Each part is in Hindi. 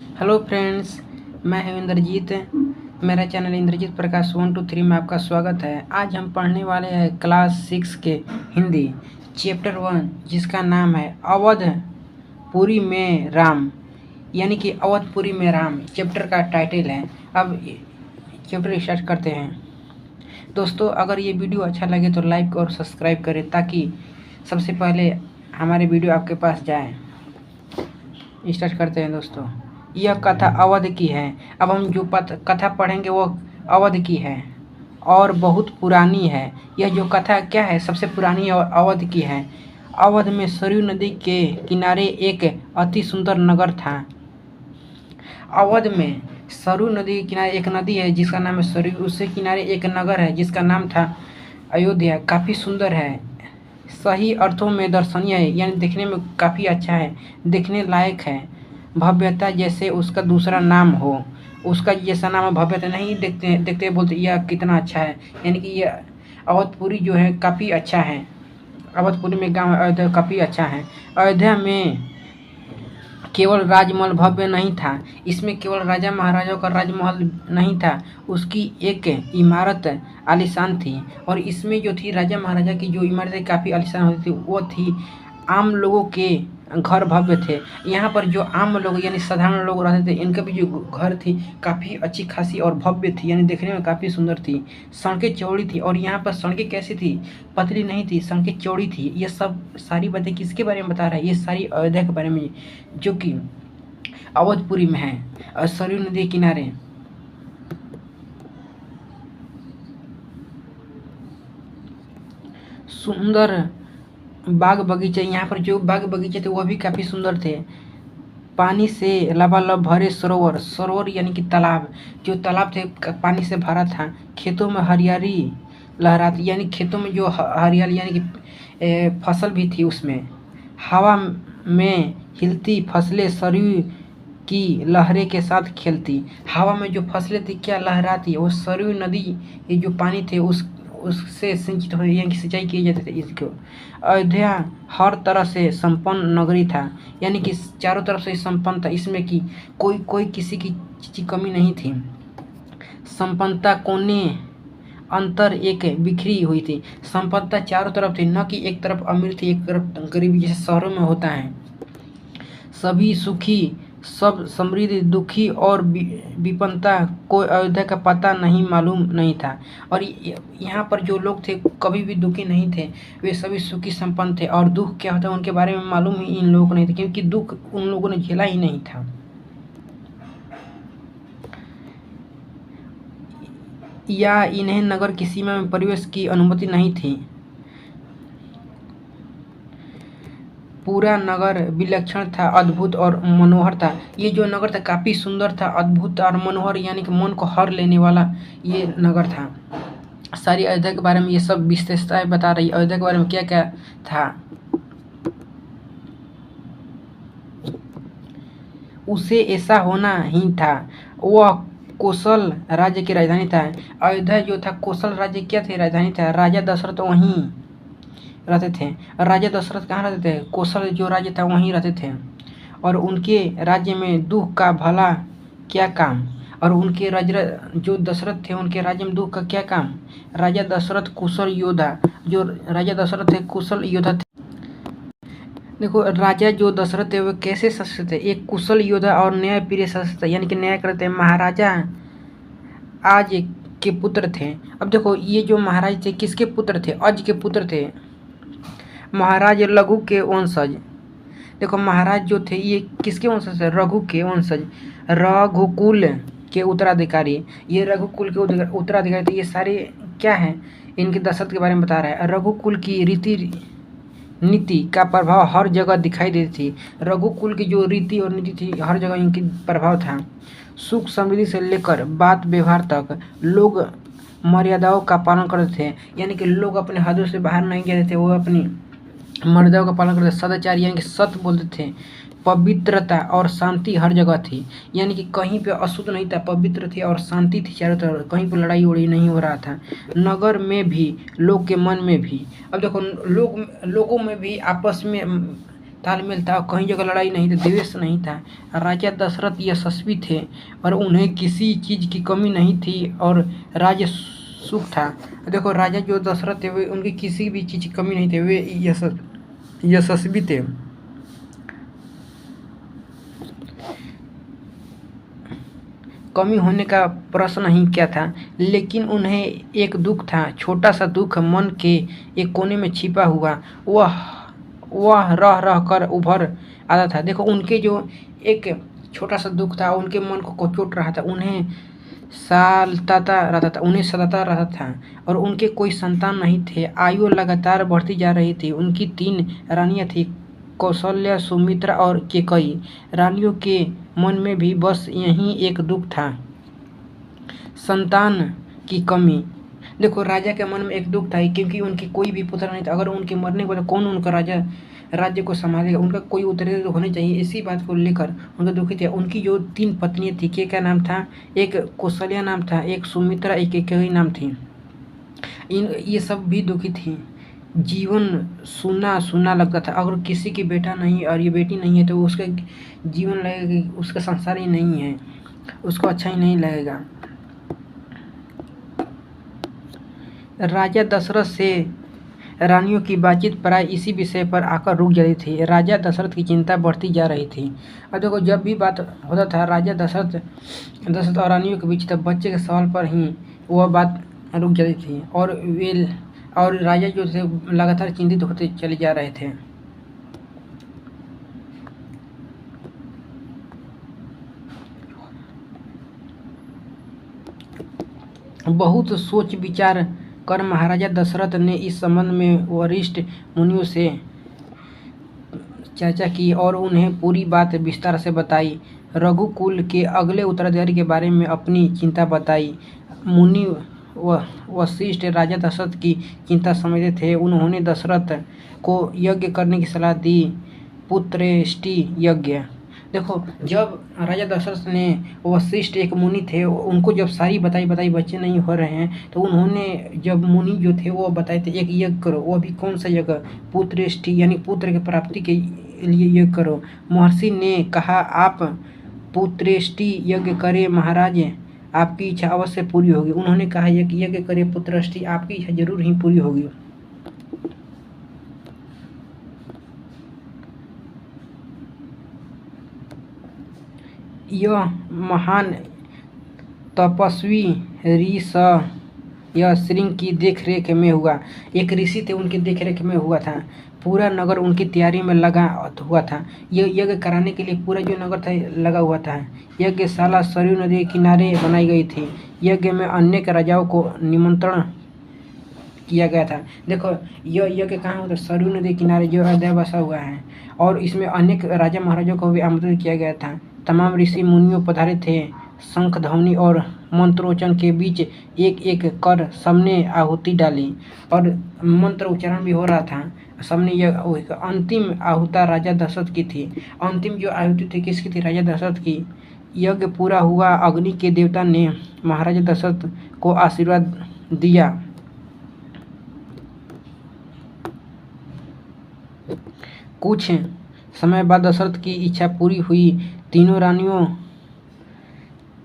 हेलो फ्रेंड्स, मैं हूं इंद्रजीत। मेरा चैनल इंद्रजीत प्रकाश 123 में आपका स्वागत है। आज हम पढ़ने वाले हैं क्लास 6 के हिंदी चैप्टर 1, जिसका नाम है अवधपुरी में राम, यानी कि अवधपुरी में राम चैप्टर का टाइटल है। अब चैप्टर स्टार्ट करते हैं। दोस्तों, अगर ये वीडियो अच्छा लगे तो लाइक और सब्सक्राइब करें ताकि सबसे पहले हमारे वीडियो आपके पास जाए। स्टार्ट करते हैं दोस्तों। यह कथा अवध की है। अब हम जो कथा पढ़ेंगे वो अवध की है और बहुत पुरानी है। यह जो कथा क्या है, सबसे पुरानी और अवध की है। अवध में सरयू नदी के किनारे एक अति सुंदर नगर था। अवध में सरयू नदी के किनारे एक नदी है जिसका नाम है सरयू। उसके किनारे एक नगर है जिसका नाम था अयोध्या। काफ़ी सुंदर है, सही अर्थों में दर्शनीय है, यानी देखने में काफ़ी अच्छा है, देखने लायक है। भव्यता जैसे उसका दूसरा नाम हो, उसका जैसा नाम है भव्यता। नहीं देखते देखते बोलते यह कितना अच्छा है, यानी कि यह अवधपुरी जो है काफ़ी अच्छा है। अवधपुरी में गांव अयोध्या काफ़ी अच्छा है। अयोध्या में केवल राजमहल भव्य नहीं था, इसमें केवल राजा महाराजाओं का राजमहल नहीं था, उसकी एक इमारत आलीशान थी। और इसमें जो थी राजा महाराजा की जो इमारतें काफ़ी आलीशान होती थी वो थी आम लोगों के घर भव्य थे। यहाँ पर जो आम लोग यानी साधारण लोग रहते थे, इनका भी जो घर थी काफ़ी अच्छी खासी और भव्य थी, यानी देखने में काफ़ी सुंदर थी। सड़कें चौड़ी थी, और यहाँ पर सड़कें कैसी थी, पतली नहीं थी, सड़कें चौड़ी थी। ये सब सारी बातें किसके बारे में बता रहा है, ये सारी अयोध्या के बारे में, जो कि अवधपुरी में है और सरयू नदी के किनारे। सुंदर बाग बगीचे, यहाँ पर जो बाग बगीचे थे वह भी काफ़ी सुंदर थे। पानी से लबालब भरे सरोवर, सरोवर यानी कि तालाब, जो तालाब थे पानी से भरा था। खेतों में हरियाली लहराती, यानी खेतों में जो हरियाली यानी कि फसल भी थी उसमें। हवा में हिलती फसलें सरयू की लहरें के साथ खेलती। हवा में जो फसलें थी क्या लहराती, वो सरयू नदी ये जो पानी थे उससे सिंचित हो, यानी सिंचाई किए जाते थे इसको। अयोध्या हर तरह से संपन्न नगरी था, यानी कि चारों तरफ से संपन्न था, इसमें कि कोई किसी की चीज़ की कमी नहीं थी। संपन्नता कोने अंतर एक बिखरी हुई थी। संपन्नता चारों तरफ थी, न कि एक तरफ अमीर थी एक तरफ गरीबी, जैसे शहरों में होता है। सभी सुखी, सब समृद्धि, दुखी और विपन्नता को अयोध्या का पता नहीं मालूम नहीं था। और यहाँ पर जो लोग थे कभी भी दुखी नहीं थे, वे सभी सुखी संपन्न थे। और दुख क्या होता है उनके बारे में मालूम ही इन लोगों को नहीं था, क्योंकि दुख उन लोगों ने झेला ही नहीं था। या इन्हें नगर की सीमा में प्रवेश की अनुमति नहीं थी। पूरा नगर विलक्षण था, अद्भुत और मनोहर था। ये जो नगर था काफ़ी सुंदर था, अद्भुत और मनोहर, यानी कि मन को हर लेने वाला ये नगर था। सारी अयोध्या के बारे में ये सब विशेषताएं बता रही। अयोध्या के बारे में क्या क्या था, उसे ऐसा होना ही था। वह कौशल राज्य की राजधानी था। अयोध्या जो था कौशल राज्य क्या थे, राजधानी था। राजा दशरथ वहीं रहते थे। राजा दशरथ कहाँ रहते थे, कौशल जो राज्य था वहीं रहते थे। और उनके राज्य में दुख का भला क्या काम, और उनके राजा जो दशरथ थे उनके राज्य में दुख का क्या काम। राजा दशरथ कुशल योद्धा, जो राजा दशरथ थे कुशल योद्धा थे। देखो, राजा जो दशरथ थे वो कैसे शासक थे, एक कुशल योद्धा और न्यायप्रिय शासक थे, यानी कि न्याय करते हैं। महाराजा आज के पुत्र थे। अब देखो, ये जो महाराज थे किसके पुत्र थे, अज के पुत्र थे, महाराज रघु के वंशज। देखो, महाराज जो थे ये किसके वंशज थे, रघु के वंशज, रघुकुल के उत्तराधिकारी। ये रघुकुल के उत्तराधिकारी थे। ये सारे क्या है, इनके दशरथ के बारे में बता रहा है। रघुकुल की रीति नीति का प्रभाव हर जगह दिखाई देती थी। रघुकुल की जो रीति और नीति थी हर जगह इनकी प्रभाव था। सुख समृद्धि से लेकर बात व्यवहार तक लोग मर्यादाओं का पालन करते थे, यानी कि लोग अपने हदों से बाहर नहीं जाते थे, वो अपनी मर्यादाओं का पालन करते। सदाचार यानी कि सत्य बोलते थे। पवित्रता और शांति हर जगह थी, यानी कि कहीं पे अशुद्ध नहीं था, पवित्र थी और शांति थी चारों तरफ, कहीं पर लड़ाई उड़ाई नहीं हो रहा था। नगर में भी लोग के मन में भी, अब देखो लोगों में भी आपस में तालमेल था, कहीं जगह लड़ाई नहीं थी, द्वेष नहीं था। राजा दशरथ यशस्वी थे और उन्हें किसी चीज़ की कमी नहीं थी और राज्य सुख था। देखो राजा जो दशरथ थे वे उनकी किसी भी चीज़ की कमी नहीं थी, वे यशस्वी थे। कमी होने का प्रश्न ही क्या था, लेकिन उन्हें एक दुख था, छोटा सा दुख मन के एक कोने में छिपा हुआ। वह रह रह कर उभर आता था। देखो उनके जो एक छोटा सा दुख था, उनके मन को कोचोट रहा था, उन्हें सताता रहता था और उनके कोई संतान नहीं थे। आयु लगातार बढ़ती जा रही थी। उनकी 3 रानियां थी, कौशल्या, सुमित्रा और कैकेयी। रानियों के मन में भी बस यही एक दुख था, संतान की कमी। देखो राजा के मन में एक दुख था क्योंकि उनके कोई भी पुत्र नहीं था। अगर उनके मरने के बाद कौन उनका राज्य को संभालेगा, उनका कोई उत्तराधिकारी होने चाहिए। इसी बात को लेकर उनका दुखी थे। उनकी जो 3 पत्नियां थी, क्या नाम था, एक कौशल्या नाम था, एक सुमित्रा, एक कैकेयी नाम थी। ये सब भी दुखी थी। जीवन सूना सूना लगता था। अगर किसी की बेटा नहीं और ये बेटी नहीं है तो उसका जीवन लगेगा कि उसका संसार ही नहीं है, उसको अच्छा ही नहीं लगेगा। राजा दशरथ से रानियों की बातचीत प्राय इसी विषय पर आकर रुक जाती थी। राजा दशरथ की चिंता बढ़ती जा रही थी। और देखो जब भी बात होता था राजा दशरथ और रानियों के बीच, तब बच्चे के सवाल पर ही वह बात रुक जाती थी और राजा जो थे लगातार चिंतित होते चले जा रहे थे। बहुत सोच विचार कर महाराजा दशरथ ने इस संबंध में वरिष्ठ मुनियों से चर्चा की और उन्हें पूरी बात विस्तार से बताई। रघुकुल के अगले उत्तराधिकारी के बारे में अपनी चिंता बताई। मुनि वशिष्ठ राजा दशरथ की चिंता समझते थे। उन्होंने दशरथ को यज्ञ करने की सलाह दी, पुत्रेष्टि यज्ञ। देखो जब राजा दशरथ ने, वशिष्ठ एक मुनि थे, उनको जब सारी बताई बच्चे नहीं हो रहे हैं तो उन्होंने जब मुनि जो थे वो बताए थे एक यज्ञ करो। वो भी कौन सा यज्ञ, पुत्रेष्टि यानी पुत्र की प्राप्ति के लिए यज्ञ करो। महर्षि ने कहा आप पुत्रेष्टि यज्ञ करें महाराज, आपकी इच्छा अवश्य पूरी होगी। उन्होंने कहा यज्ञ करें पुत्रेष्टि, आपकी इच्छा जरूर ही पूरी होगी। यह महान तपस्वी ऋषि यह श्रृंग की देखरेख में हुआ। एक ऋषि थे, उनकी देखरेख में हुआ था। पूरा नगर उनकी तैयारी में लगा हुआ था। यह यज्ञ कराने के लिए पूरा जो नगर था लगा हुआ था। यज्ञशाला सरयू नदी के किनारे बनाई गई थी। यज्ञ में अनेक राजाओं को निमंत्रण किया गया था। देखो यह यज्ञ कहाँ हुआ था, सरयू नदी किनारे जो अयोध्या बसा हुआ है, और इसमें अनेक राजा महाराजाओं को भी आमंत्रित किया गया था। तमाम ऋषि मुनियों पधारे थे। शंख ध्वनि और मंत्रोच्चारण के बीच एक एक कर सबने आहुति डाली और मंत्र उच्चारण भी हो रहा था। सबने यह अंतिम आहुति राजा दशरथ की थी। अंतिम जो आहुति थी किसकी थी, राजा दशरथ की। यज्ञ पूरा हुआ। अग्नि के देवता ने महाराजा दशरथ को आशीर्वाद दिया। कुछ समय बाद दशरथ की इच्छा पूरी हुई। तीनों रानियों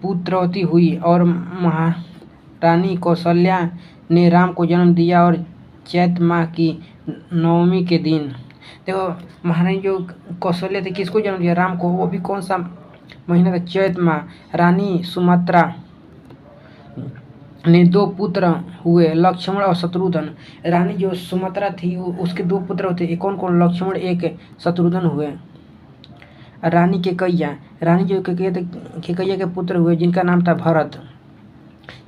पुत्रवती हुई और महारानी कौशल्या ने राम को जन्म दिया और चैत माह की नवमी के दिन, देखो महारानी जो कौशल्या थी किसको जन्म दिया, राम को। वो भी कौन सा महीना था, चैत माह। रानी सुमित्रा ने 2 पुत्र हुए, लक्ष्मण और शत्रुघ्न। रानी जो सुमित्रा थी उसके 2 पुत्र होते, एक कौन, लक्ष्मण, एक शत्रुघ्न हुए। रानी कैकेयी, रानी जो कैकेयी के पुत्र हुए जिनका नाम था भरत।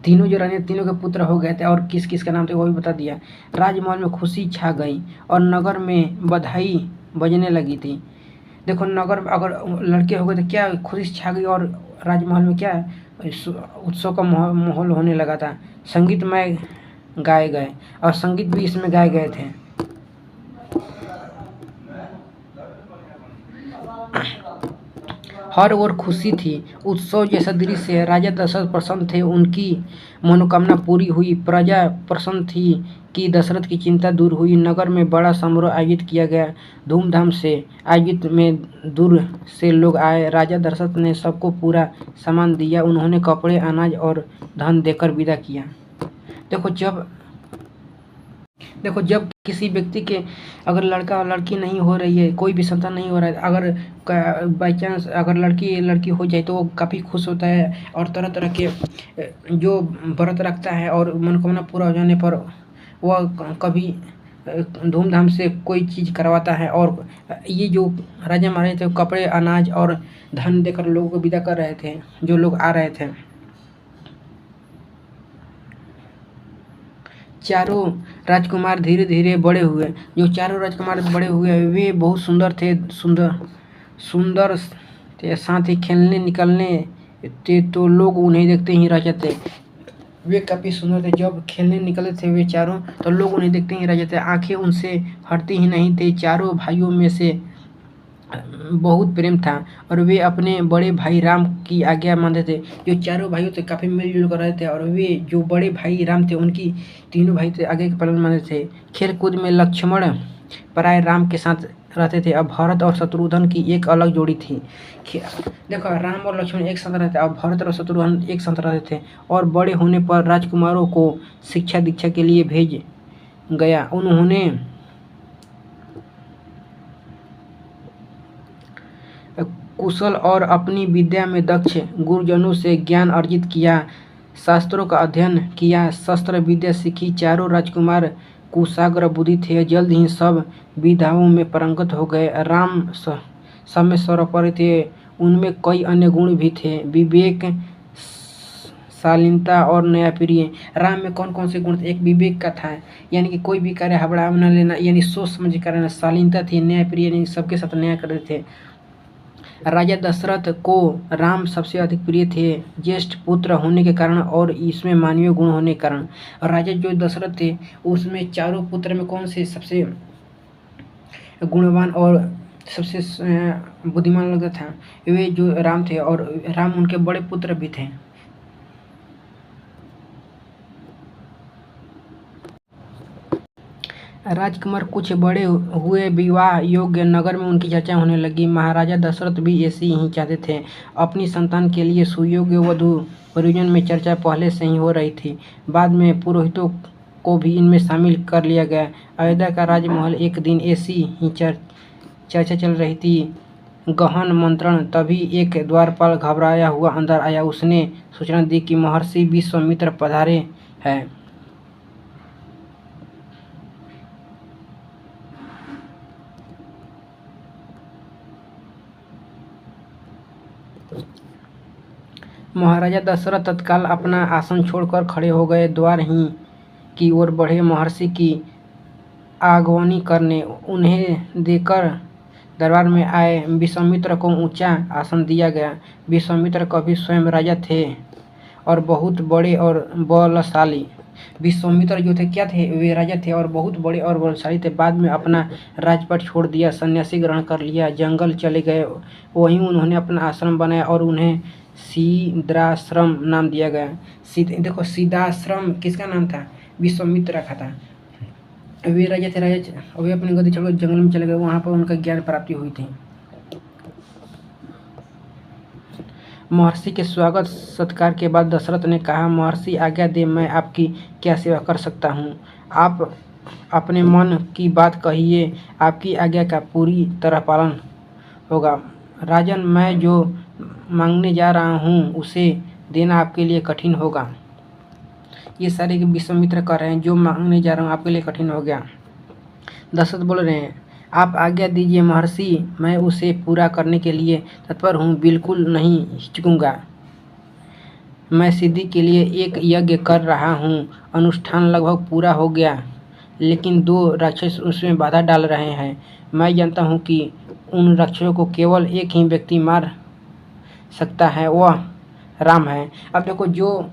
तीनों जो रानी, तीनों के पुत्र हो गए थे और किस किस का नाम था वो भी बता दिया। राजमहल में खुशी छा गई और नगर में बधाई बजने लगी थी। देखो नगर में अगर लड़के हो गए तो क्या खुशी छा गई और राजमहल में क्या उत्सव का माहौल होने लगा था। संगीतमय गाए गए और संगीत भी इसमें गाए गए थे। हर ओर खुशी थी, उत्सव जैसा दृश्य है। राजा दशरथ प्रसन्न थे, उनकी मनोकामना पूरी हुई। प्रजा प्रसन्न थी कि दशरथ की चिंता दूर हुई। नगर में बड़ा समारोह आयोजित किया गया, धूमधाम से आयोजित में दूर से लोग आए। राजा दशरथ ने सबको पूरा सामान दिया, उन्होंने कपड़े, अनाज और धन देकर विदा किया। देखो जब किसी व्यक्ति के अगर लड़का और लड़की नहीं हो रही है, कोई भी संतान नहीं हो रहा है, अगर बाई चांस अगर लड़की हो जाए तो वो काफ़ी खुश होता है और तरह तरह के जो व्रत रखता है और मनोकामना पूरा हो जाने पर वह कभी धूमधाम से कोई चीज़ करवाता है। और ये जो राजा महाराजा थे कपड़े, अनाज और धन देकर लोगों को विदा कर रहे थे, जो लोग आ रहे थे। चारों राजकुमार धीरे धीरे बड़े हुए। जो चारों राजकुमार बड़े हुए वे बहुत सुंदर थे, साथ ही खेलने निकलने थे तो लोग उन्हें देखते ही रह जाते। वे काफ़ी सुंदर थे, जब खेलने निकले थे वे चारों तो लोग उन्हें देखते ही रह जाते, आंखें उनसे हटती ही नहीं थे। चारों भाइयों में से बहुत प्रेम था और वे अपने बड़े भाई राम की आज्ञा मानते थे। जो चारों भाइयों थे काफ़ी मिलजुल कर रहे थे और वे जो बड़े भाई राम थे उनकी तीनों भाई थे आगे के पालन मानते थे। खेल कूद में लक्ष्मण पराए राम के साथ रहते थे। अब भरत और शत्रुघ्न की एक अलग जोड़ी थी। देखो राम और लक्ष्मण एक साथ रहते थे, अब भरत और शत्रुघ्न एक साथ रहते थे। और बड़े होने पर राजकुमारों को शिक्षा दीक्षा के लिए भेज गया। उन्होंने कुशल और अपनी विद्या में दक्ष गुरुजनों से ज्ञान अर्जित किया, शास्त्रों का अध्ययन किया, शस्त्र विद्या सीखी। चारों राजकुमार कुशाग्र बुद्धि थे, जल्द ही सब विद्याओं में पारंगत हो गए। राम सब में सर्वोपरि थे, उनमें कई अन्य गुण भी थे, विवेक, शालीनता और न्यायप्रिय। राम में कौन कौन से गुण थे? एक विवेक का था, यानी कि कोई भी कार्य हबड़ा न लेना, यानी सोच समझ कर करना। शालीनता थी, न्यायप्रिय यानी सबके साथ न्याय करते थे। राजा दशरथ को राम सबसे अधिक प्रिय थे, ज्येष्ठ पुत्र होने के कारण और इसमें मानवीय गुण होने के कारण। राजा जो दशरथ थे उसमें चारों पुत्र में कौन से सबसे गुणवान और सबसे बुद्धिमान लगता था? वे जो राम थे, और राम उनके बड़े पुत्र भी थे। राजकुमार कुछ बड़े हुए, विवाह योग्य, नगर में उनकी चर्चा होने लगी। महाराजा दशरथ भी ऐसे ही चाहते थे। अपनी संतान के लिए सुयोग्य वधू परिजन में चर्चा पहले से ही हो रही थी। बाद में पुरोहितों को भी इनमें शामिल कर लिया गया। अयोध्या का राजमहल एक दिन ऐसी ही चर्चा चल रही थी, गहन मंत्रण। तभी एक द्वारपाल घबराया हुआ अंदर आया। उसने सूचना दी कि महर्षि विश्वामित्र पधारे हैं। महाराजा दशरथ तत्काल अपना आसन छोड़कर खड़े हो गए, द्वार ही की ओर बढ़े। महर्षि की आगवानी करने उन्हें देकर दरबार में आए। विश्वामित्र को ऊंचा आसन दिया गया। विश्वामित्र कभी स्वयं राजा थे और बहुत बड़े और बलशाली। विश्वामित्र जो थे क्या थे? वे राजा थे और बहुत बड़े और बलशाली थे। बाद में अपना राजपाट छोड़ दिया, सन्यासी ग्रहण कर लिया, जंगल चले गए। वहीं उन्होंने अपना आश्रम बनाया और उन्हें सिद्धाश्रम नाम दिया गया। देखो सिद्धाश्रम किसका नाम था? विश्वामित्र का था। वे राजा थे, वे अपनी गद्दी छोड़कर जंगल में चले गए, वहाँ पर उनका ज्ञान प्राप्ति हुई थी। महर्षि के स्वागत सत्कार के बाद दशरथ ने कहा, महर्षि आज्ञा दे, मैं आपकी क्या सेवा कर सकता हूँ? आप अपने मन की बात कहिए, आपकी आज्ञा का पूरी तरह पालन होगा। राजन, मैं जो मांगने जा रहा हूँ उसे देना आपके लिए कठिन होगा। ये सारे विश्वामित्र कह रहे हैं, जो मांगने जा रहा हूँ आपके लिए कठिन हो गया। दशरथ बोल रहे हैं, आप आज्ञा दीजिए महर्षि, मैं उसे पूरा करने के लिए तत्पर हूँ, बिल्कुल नहीं हिचकूंगा। मैं सिद्धि के लिए एक यज्ञ कर रहा हूँ, अनुष्ठान लगभग पूरा हो गया, लेकिन 2 राक्षस उसमें बाधा डाल रहे हैं। मैं जानता हूँ कि उन राक्षसों को केवल एक ही व्यक्ति मार सकता है, वह राम है। अब देखो, जो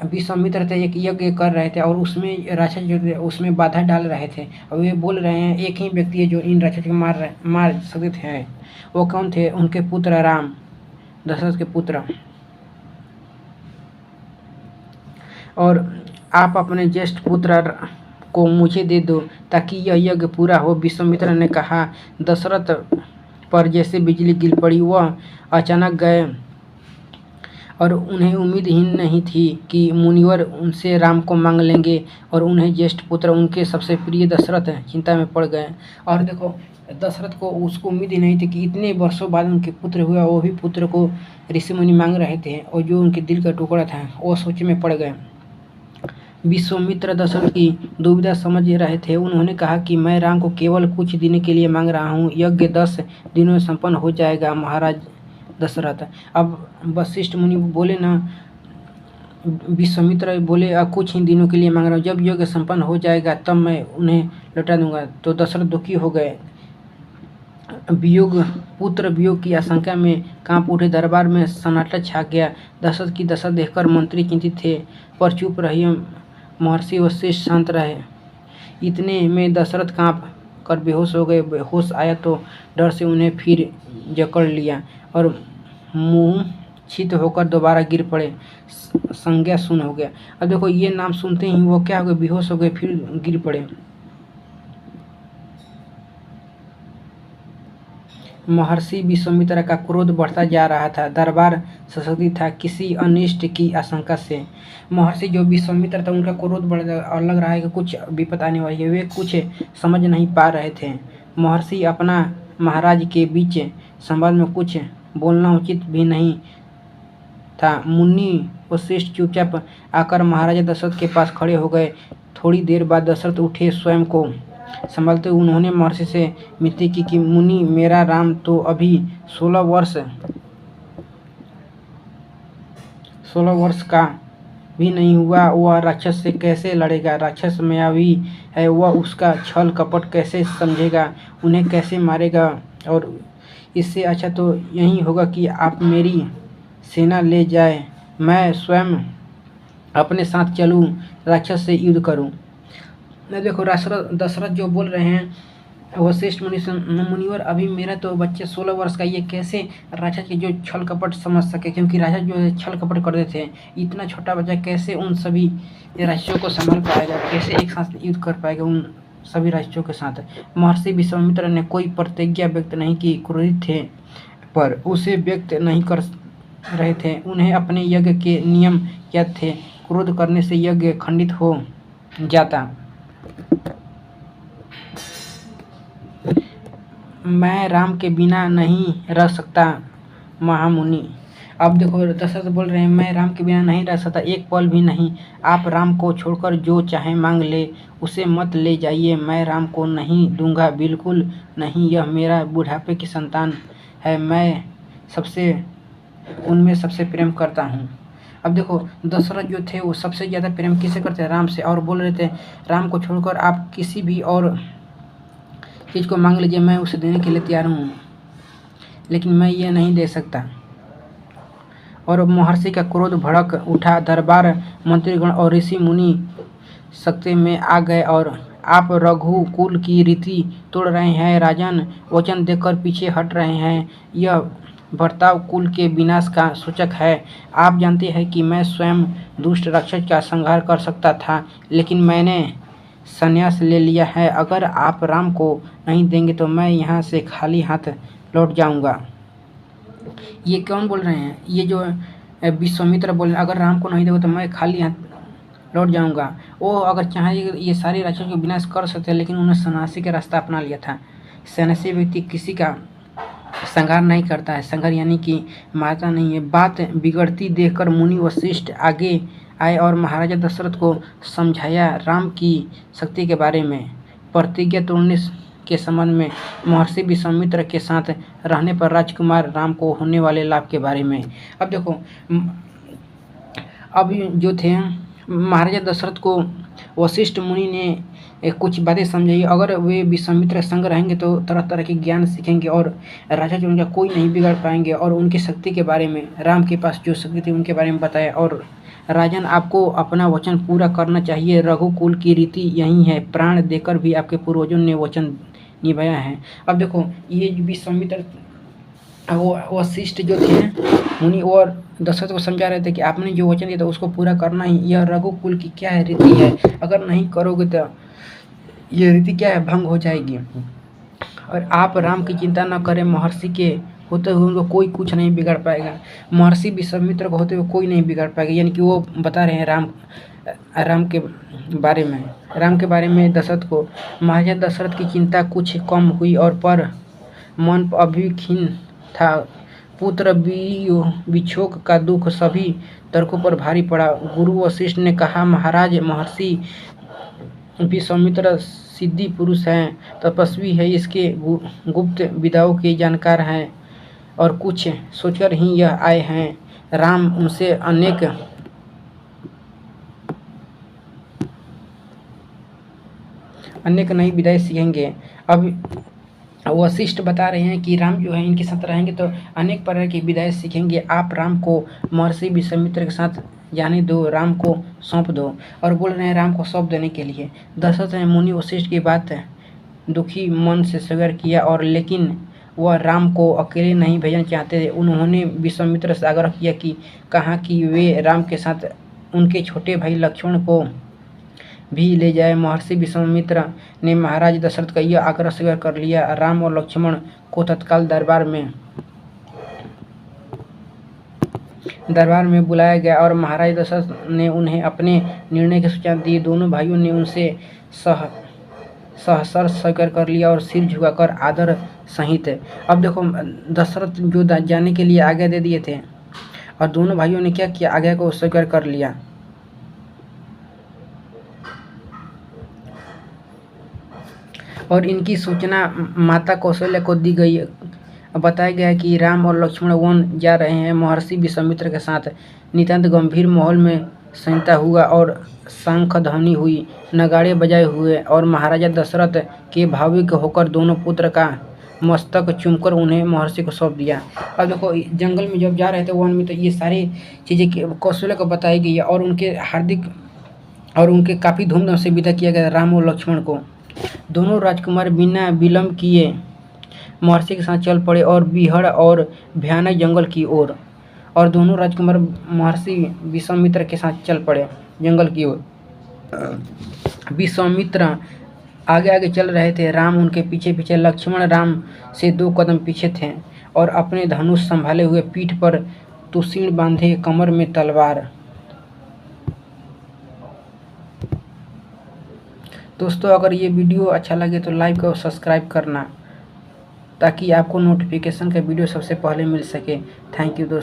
विश्वामित्र थे एक यज्ञ कर रहे थे और उसमें राक्षस जो थे उसमें बाधा डाल रहे थे, और वे बोल रहे हैं एक ही व्यक्ति है जो इन राक्षस को मार सकते थे। वो कौन थे? उनके पुत्र राम। दशरथ के पुत्र, और आप अपने ज्येष्ठ पुत्र को मुझे दे दो ताकि यह यज्ञ पूरा हो। विश्वामित्र ने कहा। दशरथ पर जैसे बिजली गिर पड़ी, वह अचानक गए और उन्हें उम्मीद ही नहीं थी कि मुनिवर उनसे राम को मांग लेंगे और उन्हें ज्येष्ठ पुत्र उनके सबसे प्रिय दशरथ चिंता में पड़ गए। और देखो, दशरथ को उसको उम्मीद ही नहीं थी कि इतने वर्षों बाद उनके पुत्र हुआ, वो भी पुत्र को ऋषि मुनि मांग रहे थे और जो उनके दिल का टुकड़ा था वो सोच में पड़ गए। विश्वामित्र दशरथ की दुविधा समझ रहे थे। उन्होंने कहा कि मैं राम को केवल कुछ दिन के लिए मांग रहा हूँ, यज्ञ 10 दिनों में संपन्न हो जाएगा महाराज दशरथ। अब वशिष्ठ मुनि बोले ना, विश्वामित्र बोले कुछ ही दिनों के लिए मांग रहा हूँ, जब यज्ञ संपन्न हो जाएगा तब मैं उन्हें लौटा दूंगा। तो दशरथ दुखी हो गए। पुत्र वियोग की आशंका में कांप उठे। दरबार में सन्नाटा छा गया। दशरथ की दशा देखकर मंत्री चिंतित थे, पर चुप रहिए। महर्षि वशिष्ठ शांत रहे। इतने में दशरथ कांप कर बेहोश हो गए। होश आया तो डर से उन्हें फिर जकड़ लिया और मूर्छित होकर दोबारा गिर पड़े। संज्ञा शून्य हो गया। अब देखो, ये नाम सुनते ही वो क्या हो गए, बेहोश हो गए, फिर गिर पड़े। महर्षि विश्वामित्र का क्रोध बढ़ता जा रहा था। दरबार सशक्त था किसी अनिष्ट की आशंका से। महर्षि जो विश्वामित्र था उनका क्रोध बढ़ और लग रहा है कि कुछ विपद आने वाली है। वे कुछ समझ नहीं पा रहे थे। महर्षि अपना महाराज के बीच संवाद में कुछ बोलना उचित भी नहीं था। मुनि वशिष्ठ चुपचाप आकर महाराजा दशरथ के पास खड़े हो गए। थोड़ी देर बाद दशरथ उठे। स्वयं को संभालते हुए उन्होंने महर्षि से विनती की कि मुनि, मेरा राम तो अभी 16 वर्ष का भी नहीं हुआ, वह राक्षस से कैसे लड़ेगा? राक्षस मायावी है, वह उसका छल कपट कैसे समझेगा, उन्हें कैसे मारेगा? और इससे अच्छा तो यही होगा कि आप मेरी सेना ले जाए, मैं स्वयं अपने साथ चलूं, राक्षस से युद्ध करूं। देखो, दशरथ जो बोल रहे हैं, वशिष्ठ मुनिवर, अभी मेरा तो बच्चे 16 वर्ष का, ये कैसे राक्षस के जो छल कपट समझ सके? क्योंकि राक्षस जो है छल कपट करते थे। इतना छोटा बच्चा कैसे उन सभी राक्षसों को संभाल पाएगा? कैसे एक साथ युद्ध कर पाएगा उन सभी राक्षसों के साथ? महर्षि विश्वामित्र ने कोई प्रतिज्ञा व्यक्त नहीं की। क्रोधित थे पर उसे व्यक्त नहीं कर रहे थे। उन्हें अपने यज्ञ के नियम याद थे। क्रोध करने से यज्ञ खंडित हो जाता। मैं राम के बिना नहीं रह सकता महामुनि। अब देखो, दशरथ बोल रहे हैं, मैं राम के बिना नहीं रह सकता, एक पल भी नहीं। आप राम को छोड़कर जो चाहे मांग ले, उसे मत ले जाइए। मैं राम को नहीं दूंगा, बिल्कुल नहीं। यह मेरा बुढ़ापे की संतान है। मैं उनमें सबसे प्रेम करता हूँ। अब देखो, दशरथ जो थे वो सबसे ज़्यादा प्रेम किसे करते हैं? राम से। और बोल रहे थे, राम को छोड़कर आप किसी भी और चीज़ को मांग लीजिए, मैं उसे देने के लिए तैयार हूँ, लेकिन मैं ये नहीं दे सकता। और महर्षि का क्रोध भड़क उठा। दरबार मंत्रीगण और ऋषि मुनि सत्ते में आ गए। और आप रघुकुल की रीति तोड़ रहे हैं, राजन वचन देकर पीछे हट रहे हैं। यह बर्ताव कुल के विनाश का सूचक है। आप जानते हैं कि मैं स्वयं दुष्ट राक्षस का संहार कर सकता था, लेकिन मैंने संन्यास ले लिया है। अगर आप राम को नहीं देंगे तो मैं यहाँ से खाली हाथ लौट जाऊँगा। ये कौन बोल रहे हैं? ये जो विश्वामित्र बोल रहे हैं, अगर राम को नहीं दोगे तो मैं खाली हाथ लौट जाऊँगा। वो अगर चाहे ये सारे राक्षस को विनाश कर सकते हैं, लेकिन उन्होंने सन्यासी का रास्ता अपना लिया था। सन्यासी व्यक्ति किसी का संहार नहीं करता है, संहार यानी कि मारता नहीं है। बात बिगड़ती देखकर मुनि वशिष्ठ आगे आए और महाराजा दशरथ को समझाया राम की शक्ति के बारे में, प्रतिज्ञा तोड़ने के संबंध में, महर्षि विश्वामित्र के साथ रहने पर राजकुमार राम को होने वाले लाभ के बारे में। अब देखो, अब जो थे महाराजा दशरथ को वशिष्ठ मुनि ने कुछ बातें समझाई। अगर वे विश्वामित्र संग रहेंगे तो तरह तरह के ज्ञान सीखेंगे और राजा जो उनका कोई नहीं बिगाड़ पाएंगे। और उनकी शक्ति के बारे में, राम के पास जो शक्ति थी उनके बारे में बताया। और राजन, आपको अपना वचन पूरा करना चाहिए। रघुकुल की रीति यही है, प्राण देकर भी आपके पूर्वजों ने वचन निभाया है। अब देखो, ये विश्वामित्र वशिष्ठ जो थे मुनि और दशरथ को समझा रहे थे कि आपने जो वचन दिया था उसको पूरा करना ही, यह रघुकुल की क्या है रीति है, अगर नहीं करोगे तो ये रीति क्या है, भंग हो जाएगी। और आप राम की चिंता न करें, महर्षि के होते हुए उनको कोई कुछ नहीं बिगाड़ पाएगा, महर्षि विश्वामित्र को होते हुए कोई नहीं बिगाड़ पाएगा। यानी कि वो बता रहे हैं राम के बारे में दशरथ को। महाराजा दशरथ की चिंता कुछ कम हुई और पर मन अभी खिन्न था। पुत्र विछोग का दुख सभी तर्कों पर भारी पड़ा। गुरु वशिष्ठ ने कहा, महाराज, महर्षि विश्वामित्र सिद्धि पुरुष हैं, तपस्वी है, इसके गुप्त विद्याओं के जानकार हैं और कुछ सोचकर ही यह आए हैं। राम उनसे अनेक नई विद्याएं सीखेंगे। अब वशिष्ठ बता रहे हैं कि राम जो है इनके साथ रहेंगे तो अनेक प्रकार की विद्याएं सीखेंगे। आप राम को महर्षि विश्वामित्र के साथ जाने दो, राम को सौंप दो। और बोल रहे हैं राम को सौंप देने के लिए। दशरथ ने मुनि वशिष्ठ की बात दुखी मन से स्वीकार किया, और लेकिन वह राम को अकेले नहीं भेजना चाहते थे। उन्होंने विश्वामित्र से आग्रह किया कि कहा कि वे राम के साथ उनके छोटे भाई लक्ष्मण को भी ले जाए। महर्षि विश्वामित्र ने महाराज दशरथ का यह आग्रह स्वीकार कर लिया। राम और लक्ष्मण को तत्काल दरबार में बुलाया गया और महाराज दशरथ ने उन्हें अपने निर्णय की सूचना दी। दोनों भाइयों ने उनसे सहर्ष स्वीकार कर लिया और सिर झुकाकर आदर सहित। अब देखो, दशरथ जो जाने के लिए आज्ञा दे दिए थे और दोनों भाइयों ने क्या किया, आज्ञा को स्वीकार कर लिया। और इनकी सूचना माता कौशल्या को दी गई। बताया गया कि राम और लक्ष्मण वन जा रहे हैं महर्षि विश्वामित्र के साथ। नितांत गंभीर माहौल में संहिता हुआ और शंख ध्वनि हुई, नगाड़े बजाए हुए, और महाराजा दशरथ के भावुक होकर दोनों पुत्र का मस्तक चूमकर उन्हें महर्षि को सौंप दिया। अब देखो, जंगल में जब जा रहे थे वन में, तो ये सारी चीज़ें कौशल्या को बताई गई है और उनके काफ़ी धूमधाम से विदा किया गया राम और लक्ष्मण को। दोनों राजकुमार बिना विलंब किए महर्षि के साथ चल पड़े और बीहड़ और भयानक जंगल की ओर। और दोनों राजकुमार महर्षि विश्वामित्र के साथ चल पड़े जंगल की ओर। विश्वामित्र आगे आगे चल रहे थे, राम उनके पीछे पीछे। लक्ष्मण राम से 2 कदम पीछे थे और अपने धनुष संभाले हुए, पीठ पर तुषीण बांधे, कमर में तलवार। दोस्तों, अगर ये वीडियो अच्छा लगे तो लाइक और सब्सक्राइब करना, ताकि आपको नोटिफिकेशन का वीडियो सबसे पहले मिल सके। थैंक यू दोस्तों।